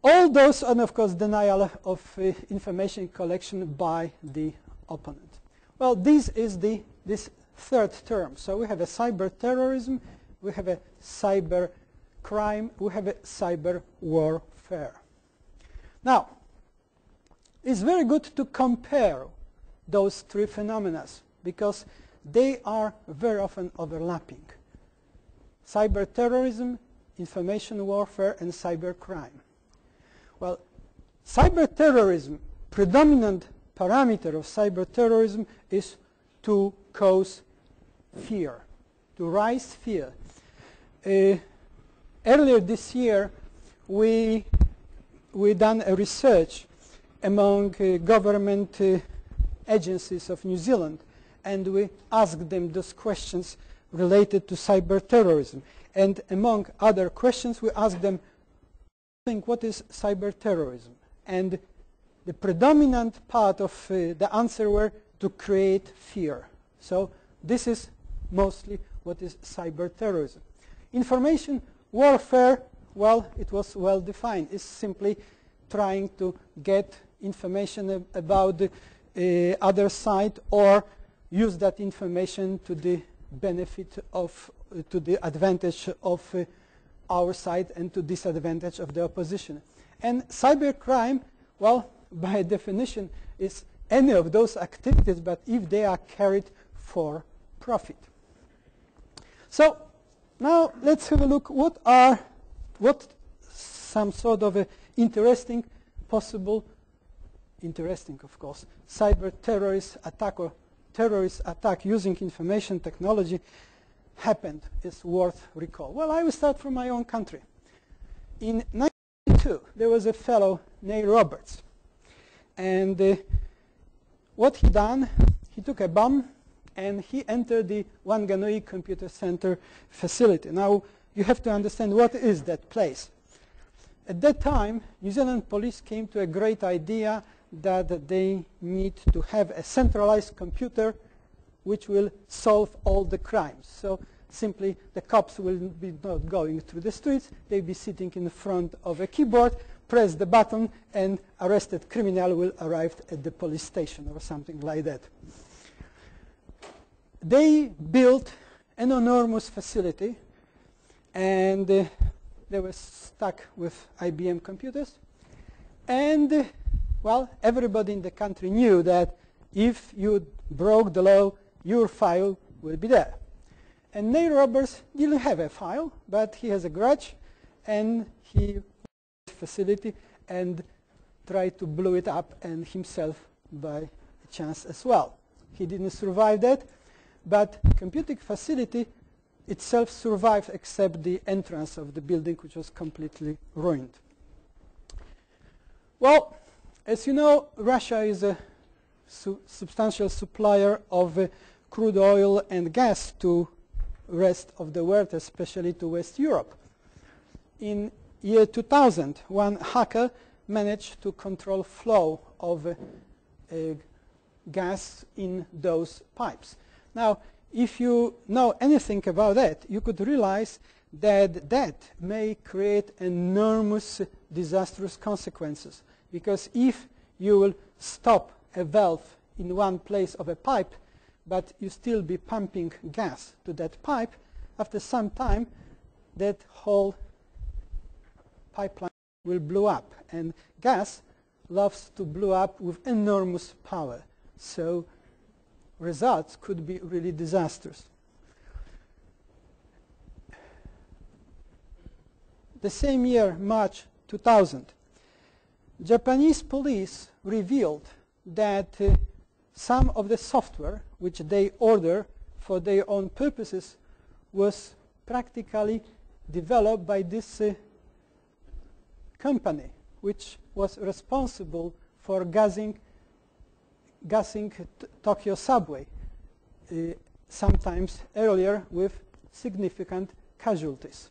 All those, and of course denial of information collection by the opponent. Well, this is this third term. So we have a cyber terrorism, we have a cyber crime, we have a cyber warfare. Now, it's very good to compare those three phenomena because they are very often overlapping. Cyber terrorism, information warfare, and cyber crime. Well, cyber terrorism, predominant parameter of cyber terrorism is to cause fear, to raise fear. Earlier this year, we done a research among government agencies of New Zealand, and we asked them those questions related to cyber terrorism. And among other questions, we asked them, think what is cyber terrorism? And the predominant part of the answer were to create fear. So this is mostly what is cyber terrorism. Information warfare, well, it was well defined. It's simply trying to get information about the other side or use that information to the benefit of, to the advantage of our side and to disadvantage of the opposition. And cybercrime, well, by definition, is any of those activities, but if they are carried for profit. So now let's have a look what some sort of interesting, possible, interesting of course, cyber terrorist attack or terrorist attack using information technology happened is worth recall. Well, I will start from my own country. In 1992, there was a fellow named Roberts. And what he done, he took a bomb and he entered the Wanganui Computer Center facility. Now, you have to understand what is that place. At that time, New Zealand police came to a great idea that they need to have a centralized computer which will solve all the crimes. So simply the cops will be not going through the streets, they'll be sitting in front of a keyboard, press the button, and arrested criminal will arrive at the police station or something like that. They built an enormous facility, and they were stuck with IBM computers. And, well, everybody in the country knew that if you broke the law, your file will be there. And Neil Roberts didn't have a file, but he has a grudge, and he went to the facility and tried to blow it up and himself by chance as well. He didn't survive that, but computing facility itself survived except the entrance of the building, which was completely ruined. Well, as you know, Russia is a substantial supplier of crude oil and gas to rest of the world, especially to West Europe. In year 2000, one hacker managed to control flow of gas in those pipes. Now, if you know anything about that, you could realize that that may create enormous disastrous consequences. Because if you will stop a valve in one place of a pipe, but you still be pumping gas to that pipe, after some time, that whole pipeline will blow up. And gas loves to blow up with enormous power. So results could be really disastrous. The same year, March 2000, Japanese police revealed that some of the software which they order for their own purposes was practically developed by this company, which was responsible for gassing Tokyo subway, sometimes earlier with significant casualties.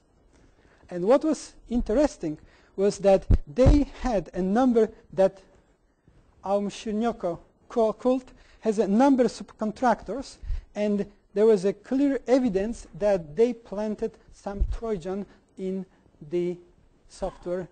And what was interesting was that they had a number that Aum Shinryoku cult has a number of subcontractors, and there was a clear evidence that they planted some Trojan in the software